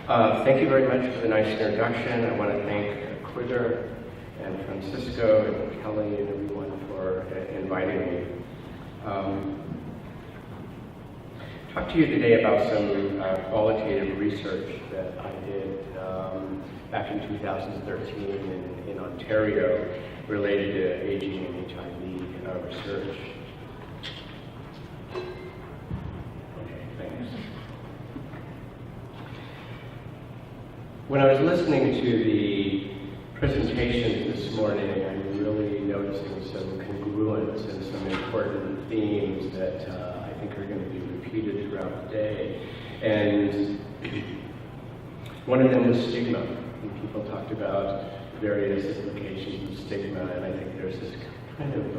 Thank you very much for the nice introduction. I want to thank Quitter and Francisco and Kelly and everyone for inviting me. Talk to you today about some qualitative research that I did back in 2013 in Ontario related to aging and HIV research. Okay, thanks. When I was listening to the presentations this morning, I'm really noticing some congruence and some important themes that I think are going to be repeated throughout the day. And one of them was stigma. And people talked about various implications of stigma, and I think there's this kind of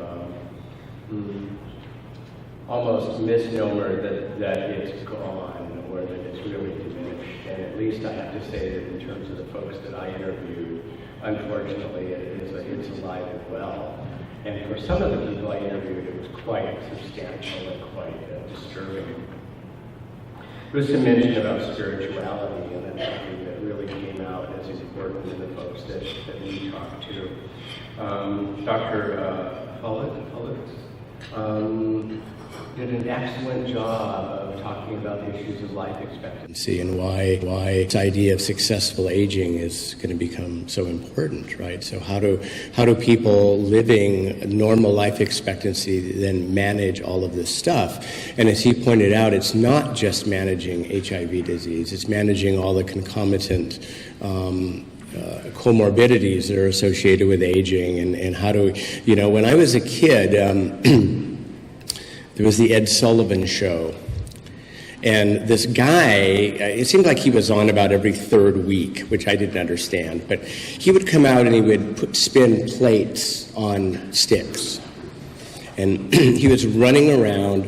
almost misnomer that it's gone or that it's really diminished. And at least I have to say that in terms of the folks that I interviewed, unfortunately, it's alive and well. And for some of the people I interviewed, it was quite substantial and quite disturbing. There was some mention about spirituality, and that's something that really came out as important in the folks that we talked to. Dr. Follett did an excellent job of talking about the issues of life expectancy and why this idea of successful aging is going to become so important, right? So how do people living normal life expectancy then manage all of this stuff? And as he pointed out, it's not just managing HIV disease, it's managing all the concomitant comorbidities that are associated with aging and how do, when I was a kid, there was the Ed Sullivan Show. And this guy, it seemed like he was on about every third week, which I didn't understand. But he would come out and he would spin plates on sticks. And he was running around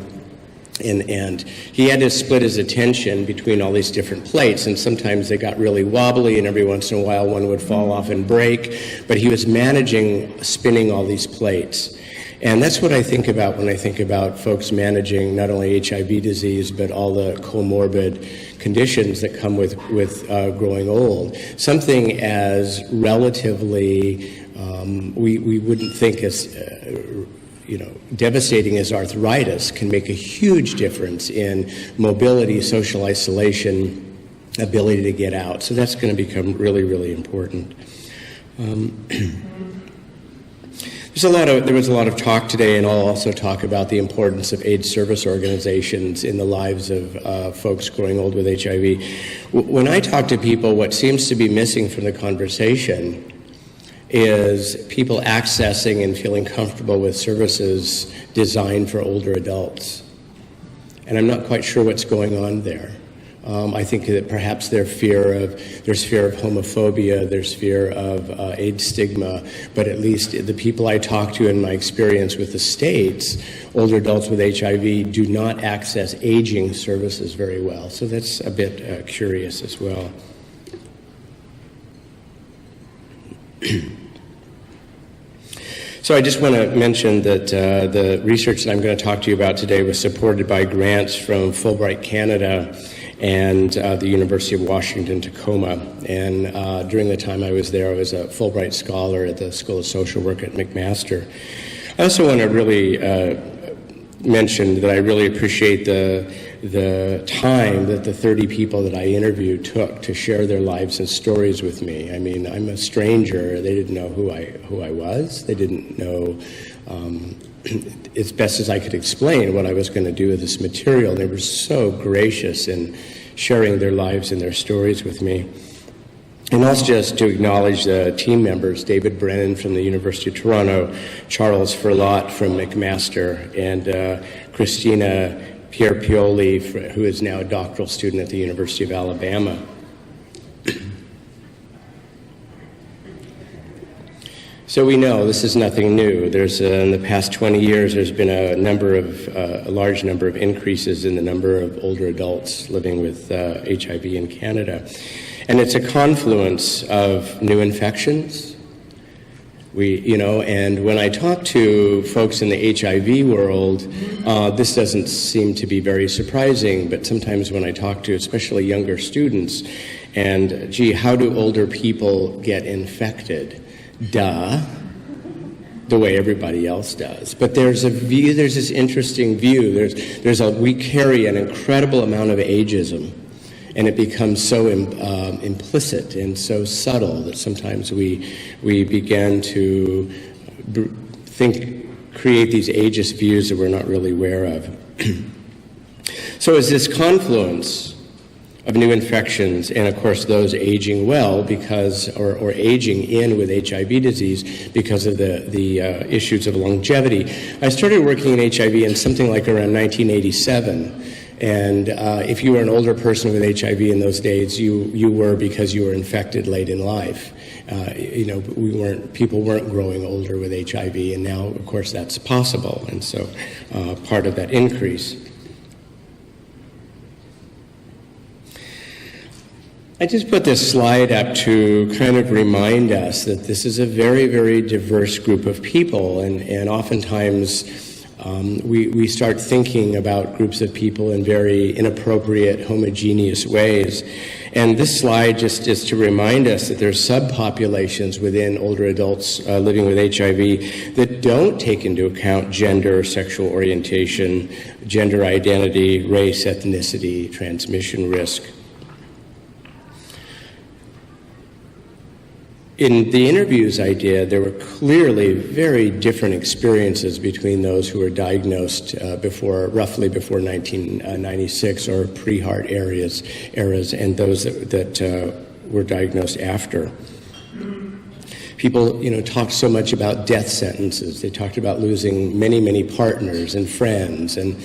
and he had to split his attention between all these different plates. And sometimes they got really wobbly and every once in a while one would fall off and break. But he was managing spinning all these plates. And that's what I think about when I think about folks managing not only HIV disease, but all the comorbid conditions that come with growing old. Something as relatively, we wouldn't think as, devastating as arthritis can make a huge difference in mobility, social isolation, ability to get out. So that's going to become really, really important. There was a lot of talk today, and I'll also talk about the importance of AIDS service organizations in the lives of folks growing old with HIV. When I talk to people, what seems to be missing from the conversation is people accessing and feeling comfortable with services designed for older adults. And I'm not quite sure what's going on there. I think that perhaps there's fear of homophobia, there's fear of AIDS stigma, but at least the people I talk to in my experience with the states, older adults with HIV do not access aging services very well. So that's a bit curious as well. So I just want to mention that the research that I'm going to talk to you about today was supported by grants from Fulbright Canada and the University of Washington, Tacoma. And during the time I was there, I was a Fulbright Scholar at the School of Social Work at McMaster. I also want to really mention that I really appreciate the time that the 30 people that I interviewed took to share their lives and stories with me. I mean, I'm a stranger. They didn't know who I was. They didn't know as best as I could explain what I was going to do with this material. They were so gracious in sharing their lives and their stories with me. And also just to acknowledge the team members, David Brennan from the University of Toronto, Charles Ferlot from McMaster, and Christina Pierpioli, who is now a doctoral student at the University of Alabama. So we know this is nothing new. There's in the past 20 years, there's been a large number of increases in the number of older adults living with HIV in Canada. And it's a confluence of new infections, And when I talk to folks in the HIV world, this doesn't seem to be very surprising, but sometimes when I talk to especially younger students, and gee, how do older people get infected? Duh, the way everybody else does. But there's this interesting view. We carry an incredible amount of ageism, and it becomes so implicit and so subtle that sometimes we begin to create these ageist views that we're not really aware of. So as this confluence of new infections, and of course those aging well or aging in with HIV disease because of the issues of longevity, I started working in HIV in something like around 1987. And if you were an older person with HIV in those days, you were because you were infected late in life. People weren't growing older with HIV, and now, of course, that's possible. And so part of that increase. I just put this slide up to kind of remind us that this is a very, very diverse group of people, and oftentimes we start thinking about groups of people in very inappropriate, homogeneous ways. And this slide just is to remind us that there's subpopulations within older adults living with HIV that don't take into account gender, sexual orientation, gender identity, race, ethnicity, transmission risk. In the interviews I did, there were clearly very different experiences between those who were diagnosed roughly before 1996 or pre-HART eras, and those that were diagnosed after. People, talked so much about death sentences. They talked about losing many, many partners and friends, and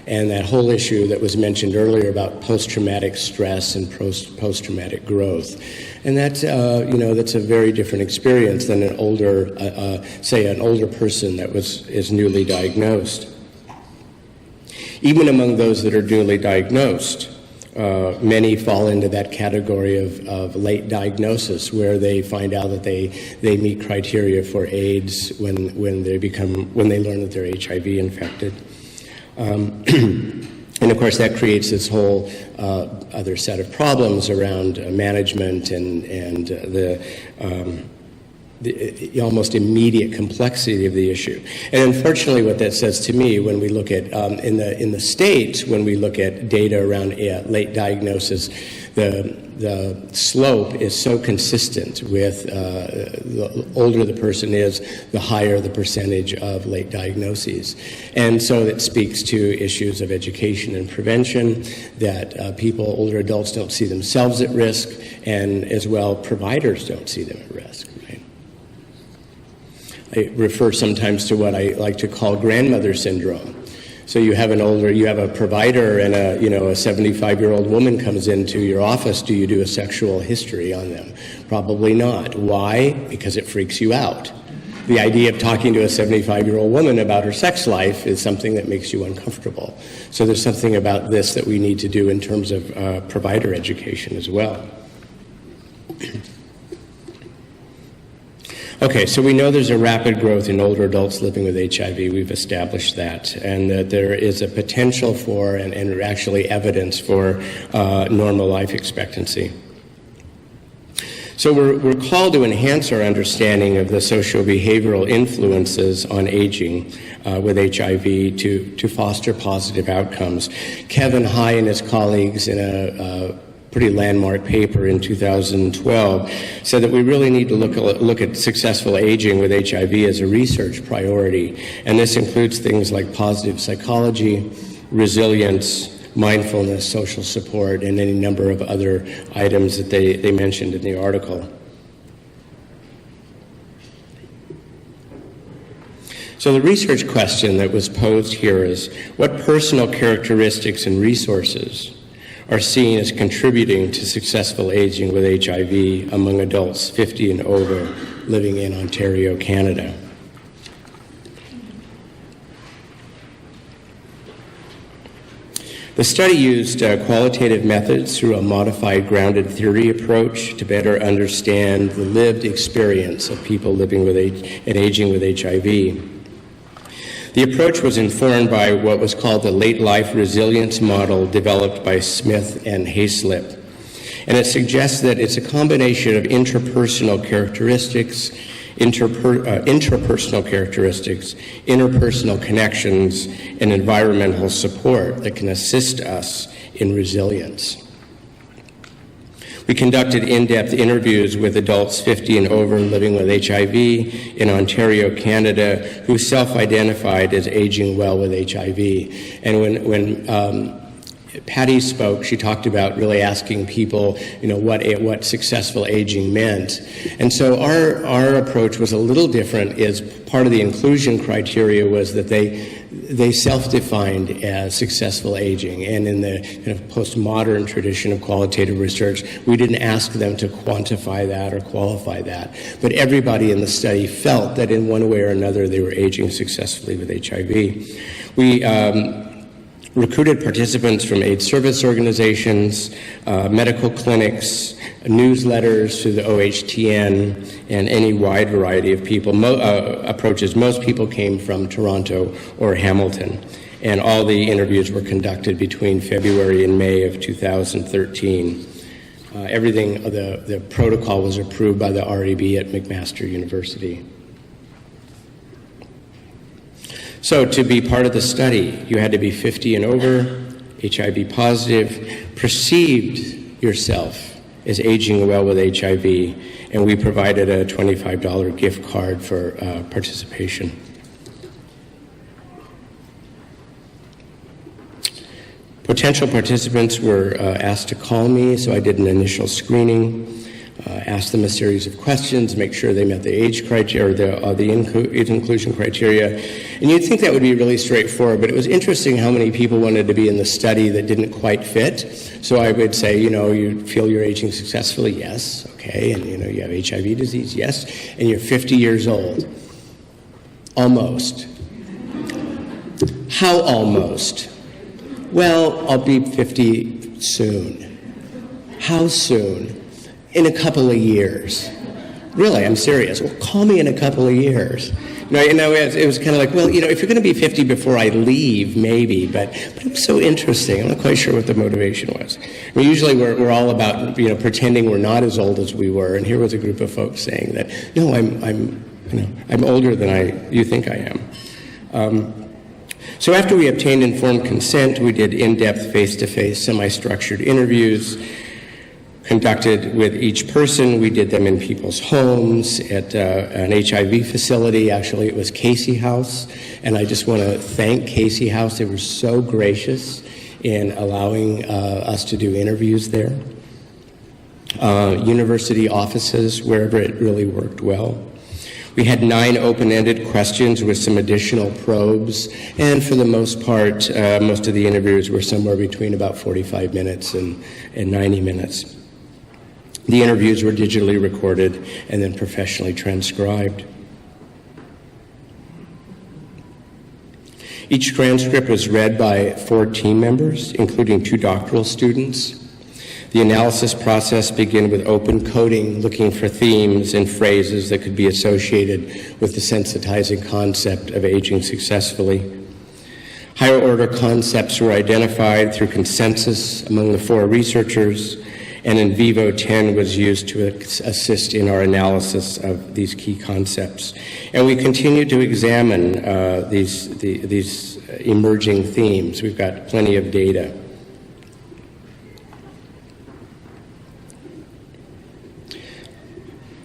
that whole issue that was mentioned earlier about post-traumatic stress and post-traumatic growth. And that's a very different experience than an older person that is newly diagnosed. Even among those that are newly diagnosed, many fall into that category of late diagnosis, where they find out that they meet criteria for AIDS when they learn that they're HIV infected. And of course, that creates this whole other set of problems around management and the almost immediate complexity of the issue. And unfortunately, what that says to me, when we look at in the States, when we look at data around late diagnosis, the slope is so consistent with the older the person is, the higher the percentage of late diagnoses. And so it speaks to issues of education and prevention, that older adults don't see themselves at risk, and as well, providers don't see them at risk. Right? I refer sometimes to what I like to call grandmother syndrome. So you have a provider, and a 75-year-old woman comes into your office. Do you do a sexual history on them? Probably not. Why? Because it freaks you out. The idea of talking to a 75-year-old woman about her sex life is something that makes you uncomfortable. So there's something about this that we need to do in terms of provider education as well. Okay, so we know there's a rapid growth in older adults living with HIV. We've established that, and that there is a potential for and actually evidence for normal life expectancy. So we're called to enhance our understanding of the socio-behavioral influences on aging with HIV to foster positive outcomes. Kevin High and his colleagues in a pretty landmark paper in 2012 said that we really need to look at successful aging with HIV as a research priority. And this includes things like positive psychology, resilience, mindfulness, social support, and any number of other items that they mentioned in the article. So the research question that was posed here is, what personal characteristics and resources are seen as contributing to successful aging with HIV among adults 50 and over living in Ontario, Canada? The study used qualitative methods through a modified grounded theory approach to better understand the lived experience of people living with and aging with HIV. The approach was informed by what was called the late life resilience model developed by Smith and Hayslip. And it suggests that it's a combination of interpersonal characteristics, intrapersonal characteristics, interpersonal connections, and environmental support that can assist us in resilience. We conducted in-depth interviews with adults 50 and over living with HIV in Ontario, Canada, who self-identified as aging well with HIV. And when Patty spoke, she talked about really asking people, what successful aging meant. And so our approach was a little different. Is part of the inclusion criteria was that they self-defined as successful aging. And in the kind of postmodern tradition of qualitative research, we didn't ask them to quantify that or qualify that. But everybody in the study felt that in one way or another they were aging successfully with HIV. We recruited participants from AIDS service organizations, medical clinics, newsletters through the OHTN, and any wide variety of people approaches. Most people came from Toronto or Hamilton, and all the interviews were conducted between February and May of 2013. The protocol was approved by the REB at McMaster University. So to be part of the study, you had to be 50 and over, HIV positive, perceived yourself as aging well with HIV, and we provided a $25 gift card for participation. Potential participants were asked to call me, so I did an initial screening. Asked them a series of questions, make sure they met the age criteria, or the inclusion criteria. And you'd think that would be really straightforward, but it was interesting how many people wanted to be in the study that didn't quite fit. So I would say, you feel you're aging successfully? Yes. Okay. And, you have HIV disease? Yes. And you're 50 years old? Almost. How almost? Well, I'll be 50 soon. How soon? In a couple of years. Really, I'm serious. Well, call me in a couple of years. It was kind of like, if you're going to be 50 before I leave, maybe, but it was so interesting. I'm not quite sure what the motivation was. Usually we're all about, pretending we're not as old as we were, and here was a group of folks saying that, no, I'm older than you think I am. So after we obtained informed consent, we did in-depth, face-to-face, semi-structured interviews conducted with each person. We did them in people's homes, at an HIV facility. Actually, it was Casey House, and I just want to thank Casey House. They were so gracious in allowing us to do interviews there. University offices, wherever it really worked well. We had 9 open-ended questions with some additional probes, and for the most part, most of the interviews were somewhere between about 45 minutes and 90 minutes. The interviews were digitally recorded and then professionally transcribed. Each transcript was read by 4 team members, including 2 doctoral students. The analysis process began with open coding, looking for themes and phrases that could be associated with the sensitizing concept of aging successfully. Higher order concepts were identified through consensus among the 4 researchers, and in vivo 10 was used to assist in our analysis of these key concepts. And we continue to examine these emerging themes. We've got plenty of data.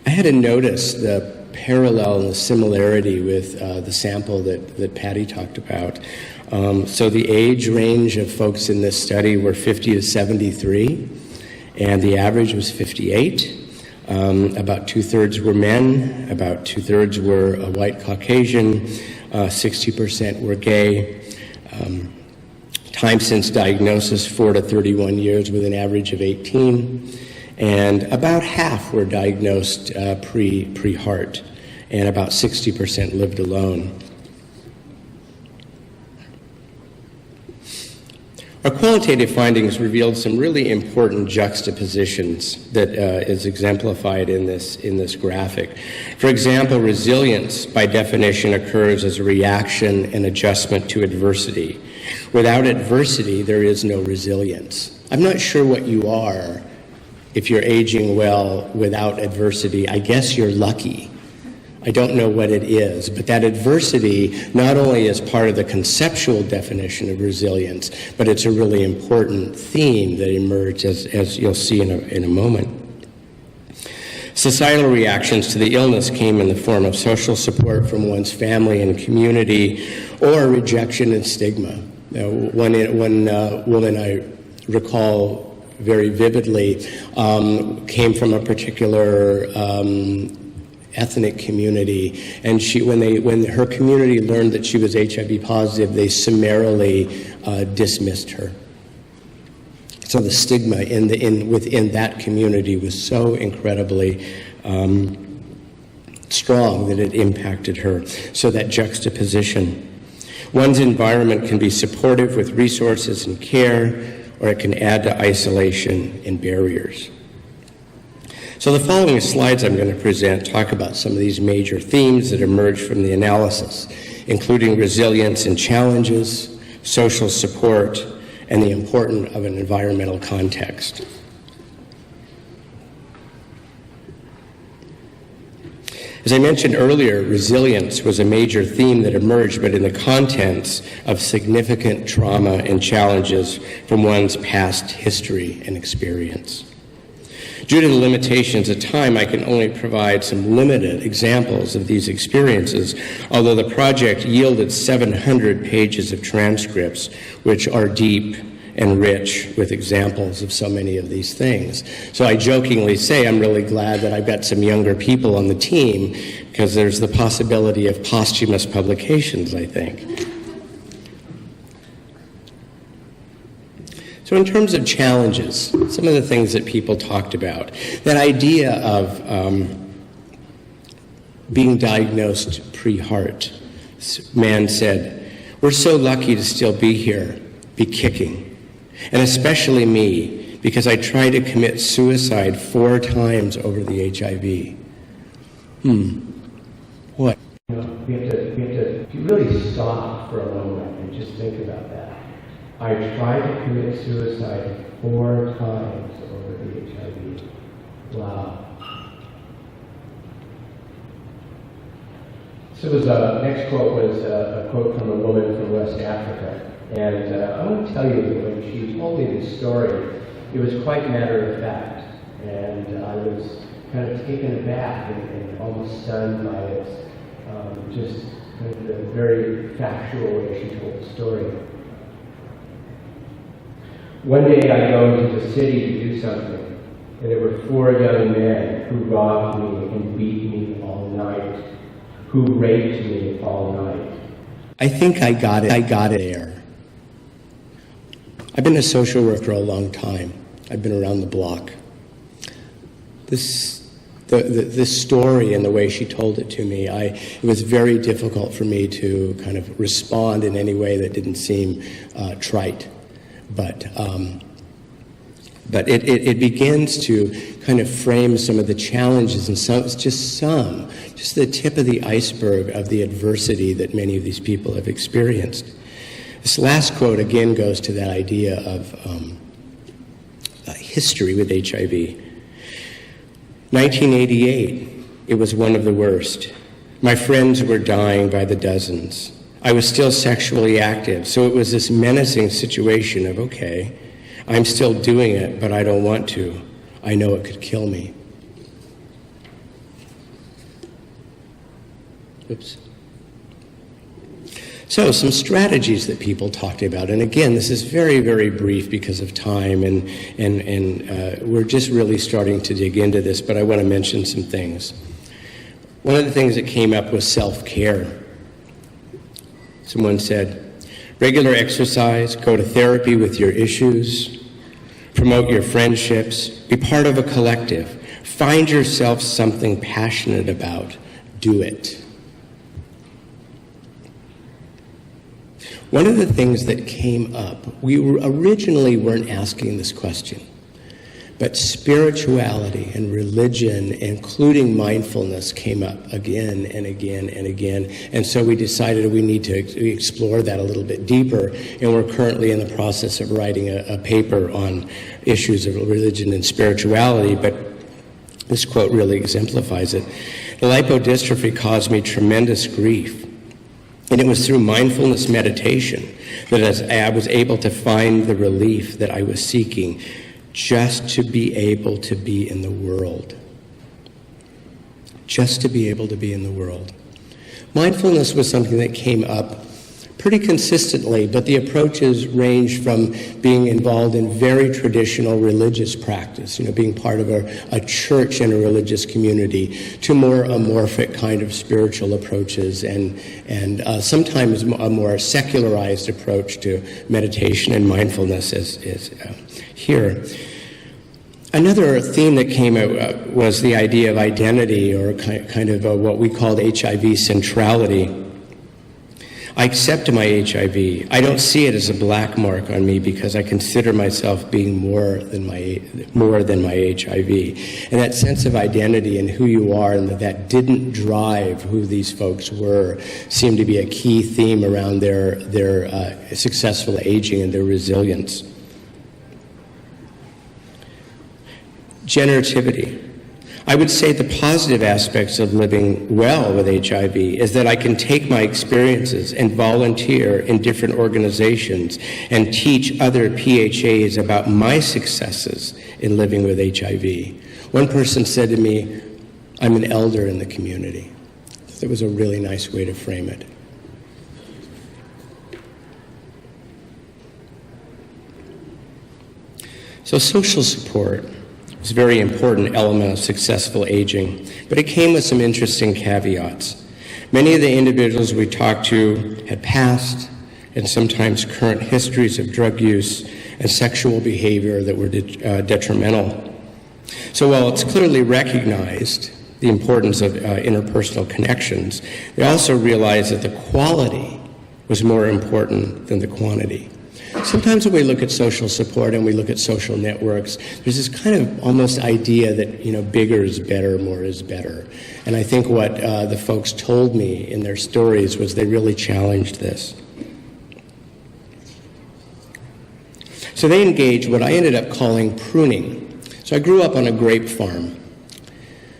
I had to notice the parallel and the similarity with the sample that Patty talked about. So the age range of folks in this study were 50 to 73. And the average was 58. About 2/3 were men, about 2/3 were white Caucasian, 60% were gay. Time since diagnosis, 4 to 31 years with an average of 18. And about half were diagnosed pre-heart, and about 60% lived alone. Our qualitative findings revealed some really important juxtapositions that is exemplified in this graphic. For example, resilience, by definition, occurs as a reaction and adjustment to adversity. Without adversity, there is no resilience. I'm not sure what you are if you're aging well without adversity. I guess you're lucky. I don't know what it is, but that adversity not only is part of the conceptual definition of resilience, but it's a really important theme that emerged, as you'll see in a moment. Societal reactions to the illness came in the form of social support from one's family and community, or rejection and stigma. One woman I recall very vividly came from a particular ethnic community, and when her community learned that she was HIV positive, they summarily dismissed her. So the stigma within that community was so incredibly strong that it impacted her. So that juxtaposition. One's environment can be supportive with resources and care, or it can add to isolation and barriers. So the following slides I'm going to present talk about some of these major themes that emerge from the analysis, including resilience and challenges, social support, and the importance of an environmental context. As I mentioned earlier, resilience was a major theme that emerged, but in the contents of significant trauma and challenges from one's past history and experience. Due to the limitations of time, I can only provide some limited examples of these experiences, although the project yielded 700 pages of transcripts, which are deep and rich with examples of so many of these things. So I jokingly say I'm really glad that I've got some younger people on the team, because there's the possibility of posthumous publications, I think. So in terms of challenges, some of the things that people talked about, that idea of being diagnosed pre-heart. This man said, "We're so lucky to still be here, be kicking. And especially me, because I tried to commit suicide 4 times over the HIV. What? We have to really stop for a moment and just think about that. I tried to commit suicide 4 times over the HIV. Wow. So next quote was a quote from a woman from West Africa. And I want to tell you that when she told me this story, it was quite matter of fact. And I was kind of taken aback and almost stunned by its just kind of the very factual way she told the story. One day I go into the city to do something, and there were 4 young men who robbed me and beat me all night, who raped me all night. I think I got it there. I've been a social worker a long time. I've been around the block. This story and the way she told it to me, it was very difficult for me to kind of respond in any way that didn't seem trite. But it begins to kind of frame some of the challenges and just the tip of the iceberg of the adversity that many of these people have experienced. This last quote again goes to that idea of history with HIV. 1988, it was one of the worst. My friends were dying by the dozens. I was still sexually active, so it was this menacing situation of, okay, I'm still doing it, but I don't want to. I know it could kill me. Oops. So some strategies that people talked about, and again, this is very, very brief because of time, and we're just really starting to dig into this, but I want to mention some things. One of the things that came up was self-care. Someone said, regular exercise, go to therapy with your issues, promote your friendships, be part of a collective, find yourself something passionate about, do it. One of the things that came up, we originally weren't asking this question, but spirituality and religion, including mindfulness, came up again and again and again. And so we decided we need to explore that a little bit deeper. And we're currently in the process of writing a paper on issues of religion and spirituality. But this quote really exemplifies it. The lipodystrophy caused me tremendous grief. And it was through mindfulness meditation that I was able to find the relief that I was seeking, just to be able to be in the world. Just to be able to be in the world. Mindfulness was something that came up pretty consistently, but the approaches ranged from being involved in very traditional religious practice, being part of a church and a religious community, to more amorphic kind of spiritual approaches, and sometimes a more secularized approach to meditation and mindfulness is here. Another theme that came out was the idea of identity, or kind of what we called HIV centrality. I accept my HIV. I don't see it as a black mark on me because I consider myself being more than my HIV. And that sense of identity and who you are, and that didn't drive who these folks were, seemed to be a key theme around their successful aging and their resilience. Generativity. I would say the positive aspects of living well with HIV is that I can take my experiences and volunteer in different organizations and teach other PHAs about my successes in living with HIV. One person said to me, "I'm an elder in the community." It was a really nice way to frame it. So social support is a very important element of successful aging, but it came with some interesting caveats. Many of the individuals we talked to had past and sometimes current histories of drug use and sexual behavior that were detrimental. So while it's clearly recognized the importance of interpersonal connections, they also realized that the quality was more important than the quantity. Sometimes when we look at social support and we look at social networks, there's this kind of almost idea that, bigger is better, more is better. And I think what the folks told me in their stories was they really challenged this. So they engaged what I ended up calling pruning. So I grew up on a grape farm.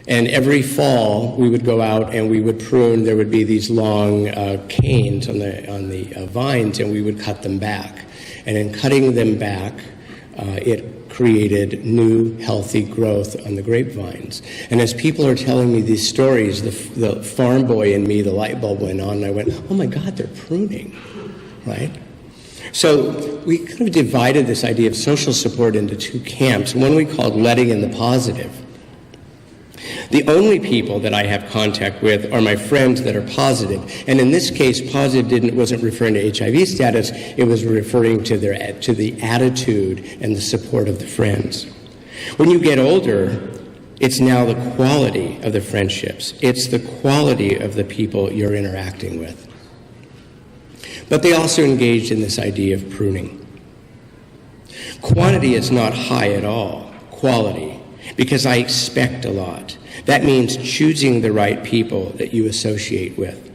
And every fall, we would go out and we would prune. There would be these long canes on the vines, and we would cut them back. And in cutting them back, it created new, healthy growth on the grapevines. And as people are telling me these stories, the farm boy in me, the light bulb went on, and I went, oh my God, they're pruning, right? So we kind of divided this idea of social support into two camps. One we called letting in the positive. The only people that I have contact with are my friends that are positive. And in this case, positive wasn't referring to HIV status, it was referring to the attitude and the support of the friends. When you get older, it's now the quality of the friendships. It's the quality of the people you're interacting with. But they also engaged in this idea of pruning. Quantity is not high at all, quality, because I expect a lot. That means choosing the right people that you associate with.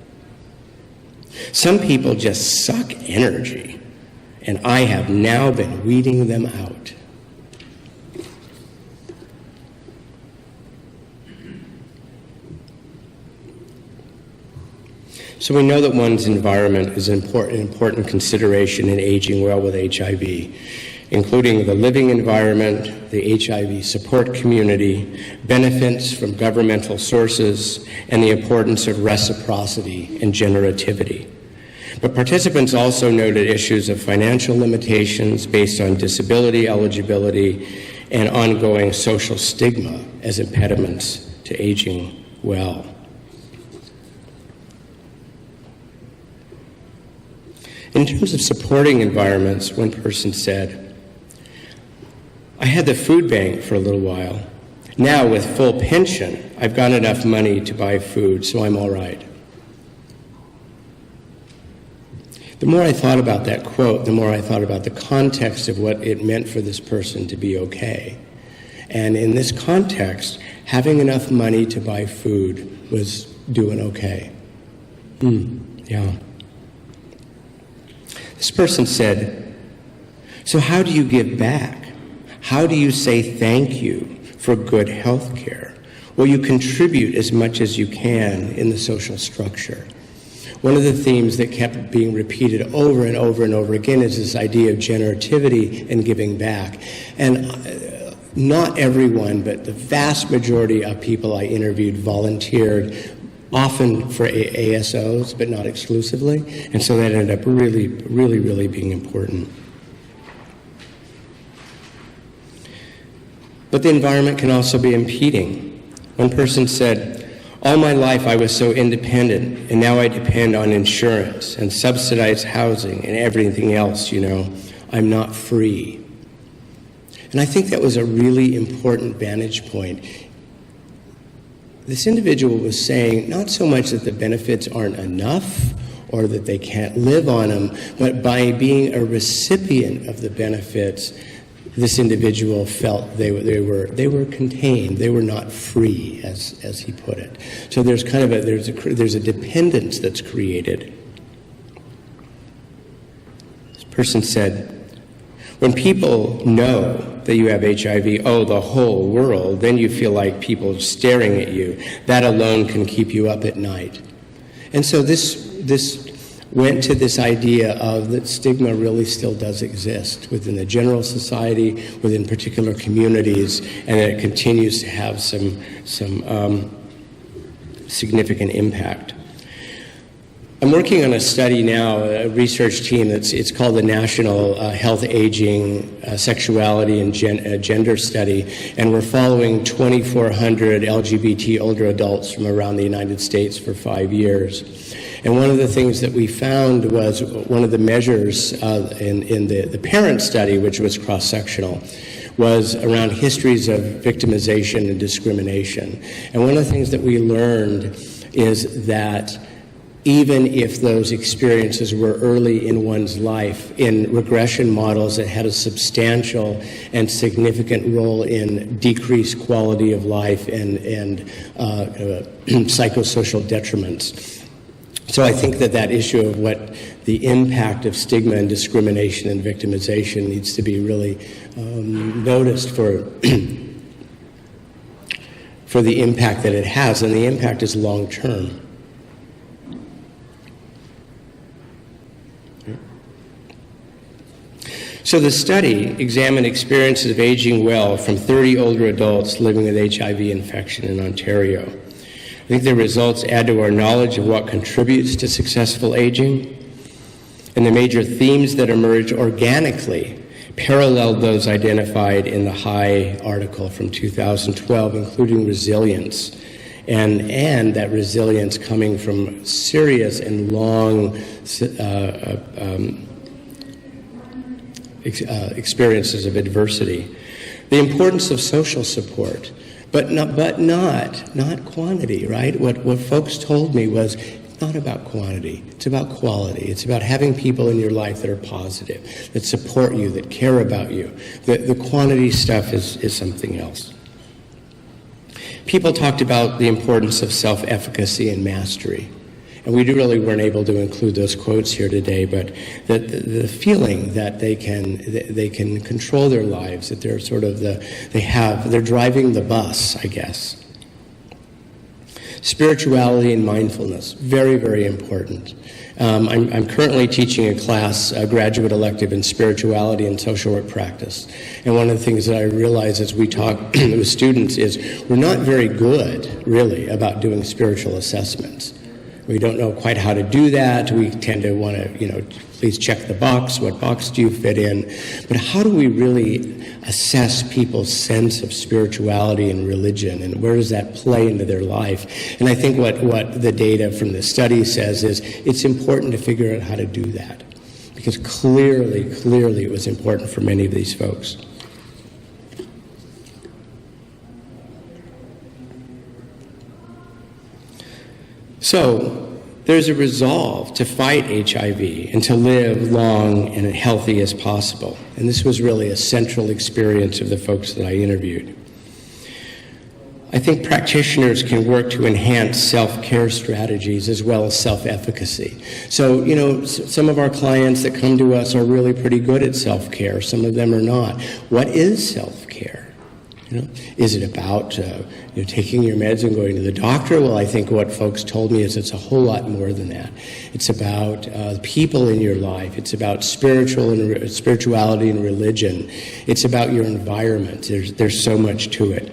Some people just suck energy, and I have now been weeding them out. So we know that one's environment is an important consideration in aging well with HIV, including the living environment, the HIV support community, benefits from governmental sources, and the importance of reciprocity and generativity. But participants also noted issues of financial limitations based on disability eligibility and ongoing social stigma as impediments to aging well. In terms of supporting environments, one person said, I had the food bank for a little while. Now, with full pension, I've got enough money to buy food, so I'm all right. The more I thought about that quote, the more I thought about the context of what it meant for this person to be okay. And in this context, having enough money to buy food was doing okay. Yeah. This person said, so how do you give back? How do you say thank you for good health care? Well, you contribute as much as you can in the social structure. One of the themes that kept being repeated over and over and over again is this idea of generativity and giving back. And not everyone, but the vast majority of people I interviewed volunteered, often for ASOs, but not exclusively. And so that ended up really being important. But the environment can also be impeding. One person said, all my life I was so independent, and now I depend on insurance and subsidized housing and everything else, I'm not free. And I think that was a really important vantage point. This individual was saying not so much that the benefits aren't enough or that they can't live on them, but by being a recipient of the benefits, this individual felt they were contained. They were not free, as he put it. So there's kind of there's a dependence that's created. This person said, when people know that you have HIV, the whole world, then you feel like people staring at you. That alone can keep you up at night. And so this went to this idea of that stigma really still does exist within the general society, within particular communities, and that it continues to have some significant impact. I'm working on a study now, a research team it's called the National Health, Aging, Sexuality, and Gender Study, and we're following 2,400 LGBT older adults from around the United States for 5 years. And one of the things that we found was one of the measures in the parent study, which was cross-sectional, was around histories of victimization and discrimination. And one of the things that we learned is that even if those experiences were early in one's life, in regression models that had a substantial and significant role in decreased quality of life and psychosocial detriments. So I think that issue of what the impact of stigma and discrimination and victimization needs to be really noticed for the impact that it has, and the impact is long-term. So the study examined experiences of aging well from 30 older adults living with HIV infection in Ontario. I think the results add to our knowledge of what contributes to successful aging, and the major themes that emerged organically paralleled those identified in the HI article from 2012, including resilience, and that resilience coming from serious and long experiences of adversity. The importance of social support, but not quantity, right? What folks told me was, it's not about quantity, it's about quality. It's about having people in your life that are positive, that support you, that care about you. The quantity stuff is something else. People talked about the importance of self-efficacy and mastery. And we really weren't able to include those quotes here today, but the feeling that they can control their lives, that they're sort of they're driving the bus, I guess. Spirituality and mindfulness, very, very important. I'm currently teaching a class, a graduate elective in spirituality and social work practice. And one of the things that I realize as we talk with students is we're not very good, really, about doing spiritual assessments. We don't know quite how to do that. We tend to want to, please check the box. What box do you fit in? But how do we really assess people's sense of spirituality and religion, and where does that play into their life? And I think what the data from the study says is it's important to figure out how to do that, because clearly it was important for many of these folks. So, there's a resolve to fight HIV and to live long and healthy as possible. And this was really a central experience of the folks that I interviewed. I think practitioners can work to enhance self-care strategies as well as self-efficacy. So, some of our clients that come to us are really pretty good at self-care. Some of them are not. What is self-care? Is it about taking your meds and going to the doctor? Well, I think what folks told me is it's a whole lot more than that. It's about people in your life. It's about spirituality and religion. It's about your environment. There's so much to it.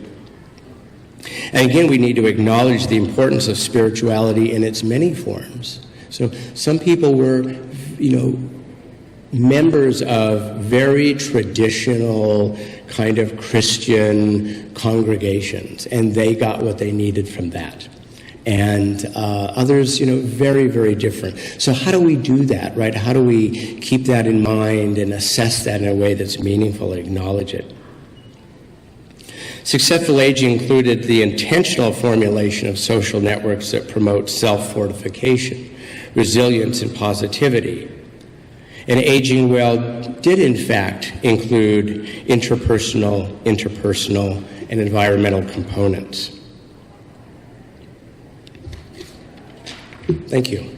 And again, we need to acknowledge the importance of spirituality in its many forms. So some people were, members of very traditional kind of Christian congregations, and they got what they needed from that. And others, very, very different. So how do we do that, right? How do we keep that in mind and assess that in a way that's meaningful and acknowledge it? Successful aging included the intentional formulation of social networks that promote self-fortification, resilience, and positivity. And aging well did, in fact, include interpersonal, and environmental components. Thank you.